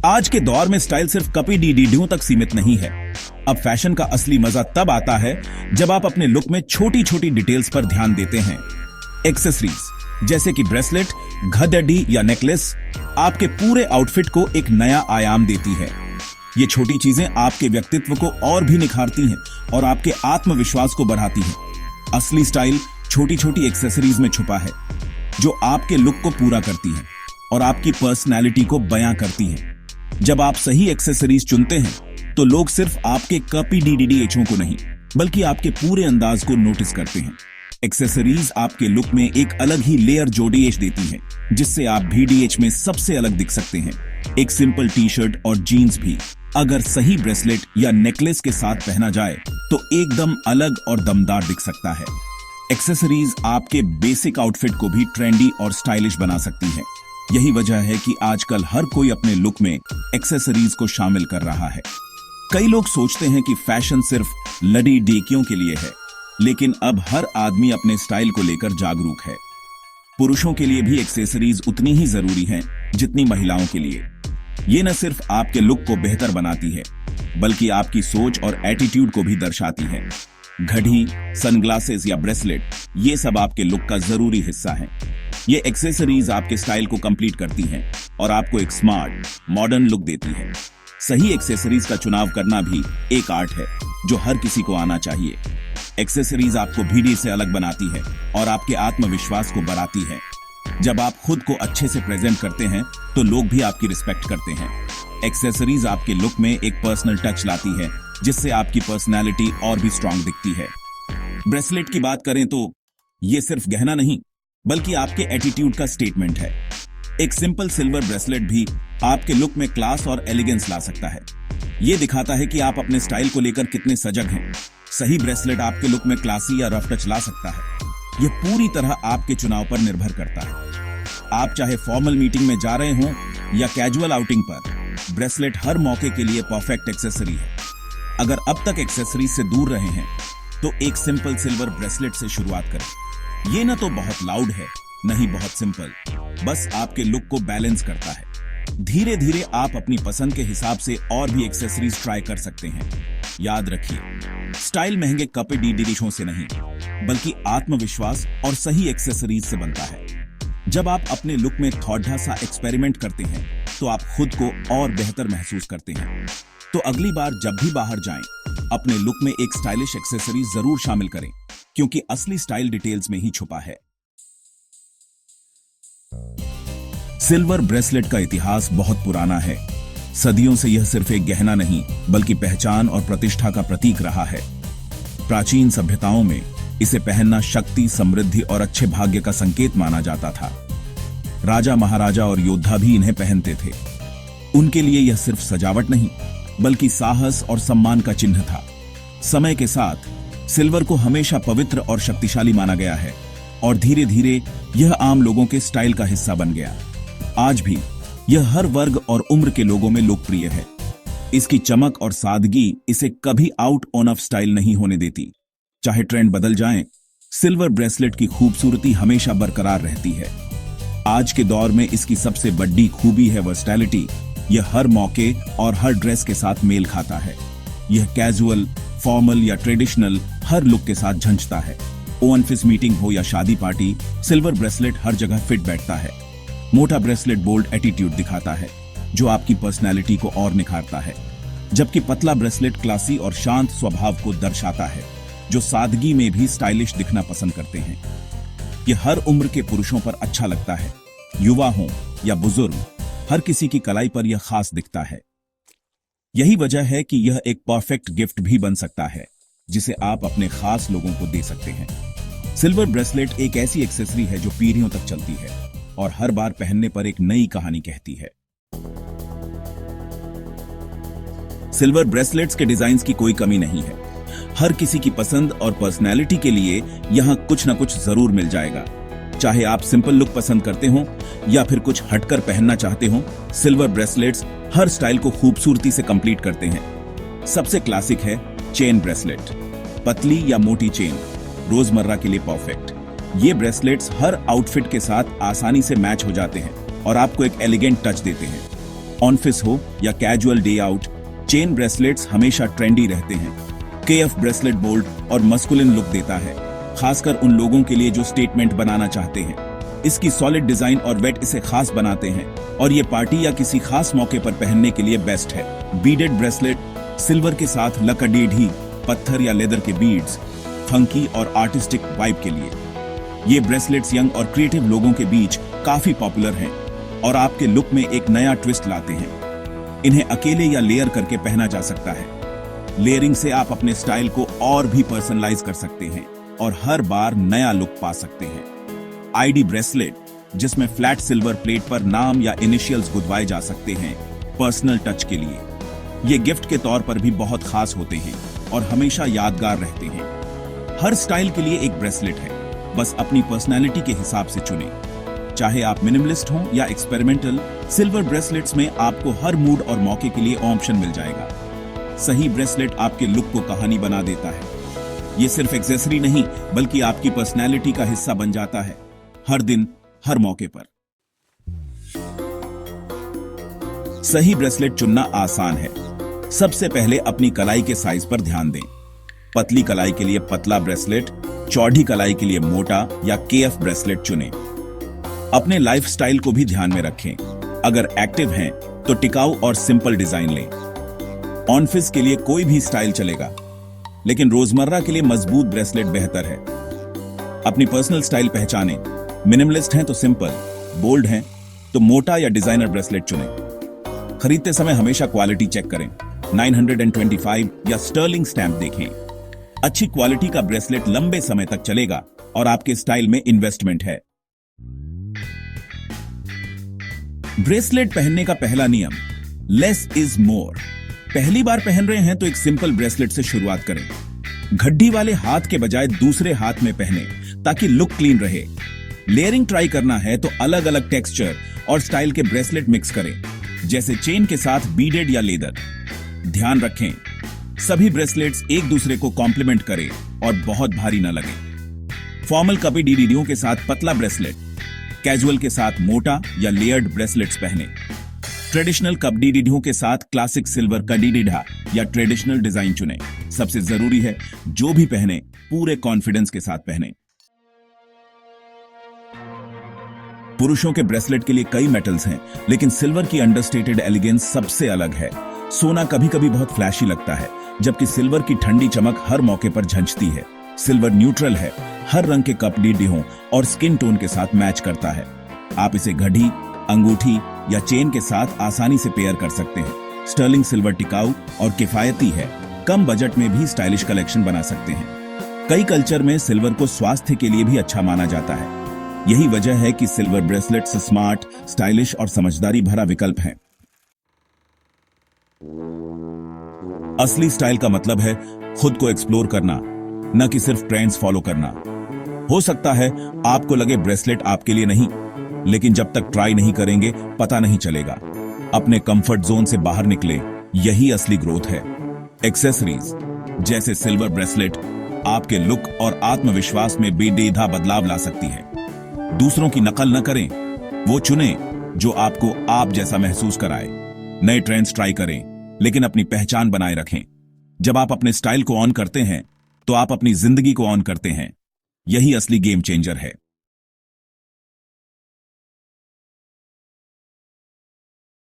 आज के दौर में स्टाइल सिर्फ कपी डीडीडियों तक सीमित नहीं है। अब फैशन का असली मजा तब आता है जब आप अपने लुक में छोटी छोटी डिटेल्स पर ध्यान देते हैं। एक्सेसरीज जैसे कि ब्रेसलेट, घड़ियां या नेकलेस आपके पूरे आउटफिट को एक नया आयाम देती है। ये छोटी चीजें आपके व्यक्तित्व को और भी निखारती हैं और आपके आत्मविश्वास को बढ़ाती हैं। असली स्टाइल छोटी छोटी एक्सेसरीज में छुपा है, जो आपके लुक को पूरा करती हैं और आपकी पर्सनैलिटी को बयां करती हैं। जब आप सही एक्सेसरीज चुनते हैं तो लोग सिर्फ आपके कपी डीडीडीएचओ को नहीं, बल्कि आपके पूरे अंदाज को नोटिस करते हैं। एक्सेसरीज आपके लुक में एक अलग ही लेयर जोड़ीएच देती हैं, जिससे आप भीडीएच में सबसे अलग दिख सकते हैं। एक सिंपल टी शर्ट और जीन्स भी अगर सही ब्रेसलेट या नेकलेस के साथ पहना जाए तो एकदम अलग और दमदार दिख सकता है। एक्सेसरीज आपके बेसिक आउटफिट को भी ट्रेंडी और स्टाइलिश बना सकती है। यही वजह है कि आजकल हर कोई अपने लुक में एक्सेसरीज को शामिल कर रहा है। कई लोग सोचते हैं कि फैशन सिर्फ लड़ी डेकियों के लिए है, लेकिन अब हर आदमी अपने स्टाइल को लेकर जागरूक है। पुरुषों के लिए भी एक्सेसरीज उतनी ही जरूरी हैं जितनी महिलाओं के लिए। ये न सिर्फ आपके लुक को बेहतर बनाती है, बल्कि आपकी सोच और एटीट्यूड को भी दर्शाती है। घड़ी, सनग्लासेस या ब्रेसलेट, ये सब आपके लुक का जरूरी हिस्सा हैं। ये एक्सेसरीज आपके स्टाइल को कंप्लीट करती हैं और आपको एक स्मार्ट, मॉडर्न लुक देती है। सही एक्सेसरीज का चुनाव करना भी एक आर्ट है जो हर किसी को आना चाहिए। एक्सेसरीज आपको भीड़ से अलग बनाती है और आपके आत्मविश्वास को बढ़ाती है। जब आप खुद को अच्छे से प्रेजेंट करते हैं तो लोग भी आपकी रिस्पेक्ट करते हैं। एक्सेसरीज आपके लुक में एक पर्सनल टच लाती है, जिससे आपकी पर्सनैलिटी और भी स्ट्रांग दिखती है। ब्रेसलेट की बात करें तो ये सिर्फ गहना नहीं, बल्कि आपके एटीट्यूड का स्टेटमेंट है। एक सिंपल सिल्वर ब्रेसलेट भी आपके लुक में क्लास और एलिगेंस ला सकता है। ये दिखाता है कि आप अपने स्टाइल को लेकर कितने सजग हैं। सही ब्रेसलेट आपके लुक में क्लासी या रफ टच ला सकता है। यह पूरी तरह आपके चुनाव पर निर्भर करता है। आप चाहे फॉर्मल मीटिंग में जा रहे हों या कैजुअल आउटिंग पर, ब्रेसलेट हर मौके के लिए परफेक्ट एक्सेसरी है। अगर अब तक एक्सेसरीज से दूर रहे हैं तो एक सिंपल सिल्वर ब्रेसलेट से शुरुआत करें। ये न तो बहुत लाउड है, न ही बहुत सिंपल, बस आपके लुक को बैलेंस करता है। धीरे धीरे आप अपनी पसंद के हिसाब से और भी एक्सेसरीज ट्राई कर सकते हैं। याद रखिए, स्टाइल महंगे कपड़े डीडीडिशों से नहीं, बल्कि आत्मविश्वास और सही एक्सेसरीज से बनता है। जब आप अपने लुक में थोड़ा सा एक्सपेरिमेंट करते हैं तो आप खुद को और बेहतर महसूस करते हैं। तो अगली बार जब भी बाहर जाएं, अपने लुक में एक स्टाइलिश एक्सेसरी जरूर शामिल करें, क्योंकि असली स्टाइल डिटेल्स में ही छुपा है। सिल्वर ब्रेसलेट का इतिहास बहुत पुराना है। सदियों से यह सिर्फ एक गहना नहीं, बल्कि पहचान और प्रतिष्ठा का प्रतीक रहा है। प्राचीन सभ्यताओं में इसे पहनना शक्ति, समृद्धि और अच्छे भाग्य का संकेत माना जाता था। राजा, महाराजा और योद्धा भी इन्हें पहनते थे। उनके लिए यह सिर्फ सजावट नहीं, बल्कि साहस और सम्मान का चिन्ह था। समय के साथ सिल्वर को हमेशा पवित्र और शक्तिशाली माना गया है और धीरे धीरे यह आम लोगों के स्टाइल का हिस्सा बन गया। आज भी यह हर वर्ग और उम्र के लोगों में लोकप्रिय है। इसकी चमक और सादगी इसे कभी आउट ऑफ स्टाइल नहीं होने देती। चाहे ट्रेंड बदल जाएं, सिल्वर ब्रेसलेट की खूबसूरती हमेशा बरकरार रहती है। आज के दौर में इसकी सबसे बड़ी खूबी है वर्सटैलिटी। यह हर मौके और हर ड्रेस के साथ मेल खाता है। यह कैजुअल, फॉर्मल या ट्रेडिशनल हर लुक के साथ झंझता है। ऑफिस मीटिंग हो या शादी पार्टी, सिल्वर ब्रेसलेट हर जगह फिट बैठता है। मोटा ब्रेसलेट बोल्ड एटीट्यूड दिखाता है, जो आपकी पर्सनैलिटी को और निखारता है, जबकि पतला ब्रेसलेट क्लासी और शांत स्वभाव को दर्शाता है, जो सादगी में भी स्टाइलिश दिखना पसंद करते हैं। यह हर उम्र के पुरुषों पर अच्छा लगता है। युवा हो या बुजुर्ग, हर किसी की कलाई पर यह खास दिखता है। यही वजह है कि यह एक परफेक्ट गिफ्ट भी बन सकता है, जिसे आप अपने खास लोगों को दे सकते हैं। सिल्वर ब्रेसलेट एक ऐसी एक्सेसरी है जो पीढ़ियों तक चलती है और हर बार पहनने पर एक नई कहानी कहती है। सिल्वर ब्रेसलेट्स के डिजाइन्स की कोई कमी नहीं है। हर किसी की पसंद और पर्सनैलिटी के लिए यहां कुछ न कुछ जरूर मिल जाएगा। चाहे आप सिंपल लुक पसंद करते हो या फिर कुछ हटकर पहनना चाहते हो, सिल्वर ब्रेसलेट्स हर स्टाइल को खूबसूरती से कंप्लीट करते हैं। सबसे क्लासिक है चेन ब्रेसलेट। पतली या मोटी चेन, रोजमर्रा के लिए परफेक्ट। ये ब्रेसलेट्स हर आउटफिट के साथ आसानी से मैच हो जाते हैं और आपको एक एलिगेंट टच देते हैं। ऑनफिस हो या casual day out, chain bracelets हमेशा ट्रेंडी रहते हैं। केएफ ब्रेसलेट बोल्ड और मस्कुलिन लुक देता है, खासकर उन लोगों के लिए जो स्टेटमेंट बनाना चाहते हैं। इसकी सॉलिड डिजाइन और वेट इसे खास बनाते हैं और ये पार्टी या किसी खास मौके पर पहनने के लिए बेस्ट है। बीडेड ब्रेसलेट, सिल्वर के साथ लकड़ीढ़ी, पत्थर या लेदर के बीड्स, फंकी और आर्टिस्टिक वाइब के लिए। ये ब्रेसलेट्स यंग और क्रिएटिव लोगों के बीच काफी पॉपुलर हैं और आपके लुक में एक नया ट्विस्ट लाते हैं। इन्हें अकेले या लेयर करके पहना जा सकता है। लेयरिंग से आप अपने स्टाइल को और भी पर्सनलाइज कर सकते हैं और हर बार नया लुक पा सकते हैं। आईडी ब्रेसलेट, जिसमें फ्लैट सिल्वर प्लेट पर नाम या इनिशियल्स गुदवाए जा सकते हैं पर्सनल टच के लिए। ये गिफ्ट के तौर पर भी बहुत खास होते हैं और हमेशा यादगार रहते हैं। हर स्टाइल के लिए एक ब्रेसलेट है, बस अपनी पर्सनैलिटी के हिसाब से चुनें। चाहे आप मिनिमलिस्ट हों या एक्सपेरिमेंटल, सिल्वर ब्रेसलेट्स में आपको हर मूड और मौके के लिए ऑप्शन मिल जाएगा। सही ब्रेसलेट आपके लुक को कहानी बना देता है। ये सिर्फ एक्सेसरी नहीं, बल्कि आपकी पर्सनैलिटी का हिस्सा बन जाता है, हर दिन हर मौके पर। सही ब्रेसलेट चुनना आसान है। सबसे पहले अपनी कलाई के साइज पर ध्यान दें। पतली कलाई के लिए पतला ब्रेसलेट, चौड़ी कलाई के लिए मोटा या केएफ ब्रेसलेट चुनें। अपने लाइफस्टाइल को भी ध्यान में रखें। अगर एक्टिव हैं तो टिकाऊ और सिंपल डिजाइन लें। ऑनफिस के लिए कोई भी स्टाइल चलेगा, लेकिन रोजमर्रा के लिए मजबूत ब्रेसलेट बेहतर है। अपनी पर्सनल स्टाइल पहचानें। मिनिमलिस्ट हैं तो सिंपल, बोल्ड हैं तो मोटा या डिजाइनर ब्रेसलेट चुनें। खरीदते समय हमेशा क्वालिटी चेक करें। 925 या स्टर्लिंग स्टैंप देखें। अच्छी क्वालिटी का ब्रेसलेट लंबे समय तक चलेगा और आपके स्टाइल में इन्वेस्टमेंट है। ब्रेसलेट पहनने का पहला नियम, लेस इज मोर। पहली बार पहन रहे हैं तो एक सिंपल ब्रेसलेट से शुरुआत करें। घड्डी वाले हाथ के बजाय दूसरे हाथ में पहने ताकि लुक क्लीन रहे। लेयरिंग ट्राई करना है तो अलग अलग टेक्सचर और स्टाइल के ब्रेसलेट मिक्स करें, जैसे चेन के साथ बीडेड या लेदर। ध्यान रखें, सभी ब्रेसलेट्स एक दूसरे को कॉम्प्लीमेंट करें और बहुत भारी न लगे। फॉर्मल कपी डीडीडियों के साथ पतला ब्रेसलेट, कैजुअल के साथ मोटा या लेयर्ड ब्रेसलेट्स पहने। ट्रेडिशनल कप डीडीडियों के साथ क्लासिक सिल्वर का डीडीडा या ट्रेडिशनल डिजाइन चुनें। सबसे जरूरी है, जो भी पहने पूरे कॉन्फिडेंस के साथ पहने। पुरुषों के ब्रेसलेट के लिए कई मेटल्स हैं, लेकिन सिल्वर की अंडरस्टेटेड एलिगेंस सबसे अलग है। सोना कभी कभी बहुत फ्लैशी लगता है, जबकि सिल्वर की ठंडी चमक हर मौके पर झंझती है। सिल्वर न्यूट्रल है, हर रंग के कप डीडीहों और स्किन टोन के साथ मैच करता है। आप इसे घड़ी, अंगूठी या चेन के साथ आसानी से पेयर कर सकते हैं। स्टर्लिंग सिल्वर टिकाऊ और किफायती है, कम बजट में भी स्टाइलिश कलेक्शन बना सकते हैं। कई कल्चर में सिल्वर को स्वास्थ्य के लिए भी अच्छा माना जाता है। यही वजह है कि सिल्वर ब्रेसलेट्स स्मार्ट, स्टाइलिश और समझदारी भरा विकल्प हैं। असली स्टाइल का मतलब है खुद को एक्सप्लोर करना, न कि सिर्फ ट्रेंड्स फॉलो करना। हो सकता है आपको लगे ब्रेसलेट आपके लिए नहीं, लेकिन जब तक ट्राई नहीं करेंगे पता नहीं चलेगा। अपने कंफर्ट जोन से बाहर निकले, यही असली ग्रोथ है। एक्सेसरीज जैसे सिल्वर ब्रेसलेट आपके लुक और आत्मविश्वास में बेडीधा बदलाव ला सकती है। दूसरों की नकल न करें, वो चुनें जो आपको आप जैसा महसूस कराए। नए ट्रेंड्स ट्राई करें, लेकिन अपनी पहचान बनाए रखें। जब आप अपने स्टाइल को ऑन करते हैं तो आप अपनी जिंदगी को ऑन करते हैं। यही असली गेम चेंजर है।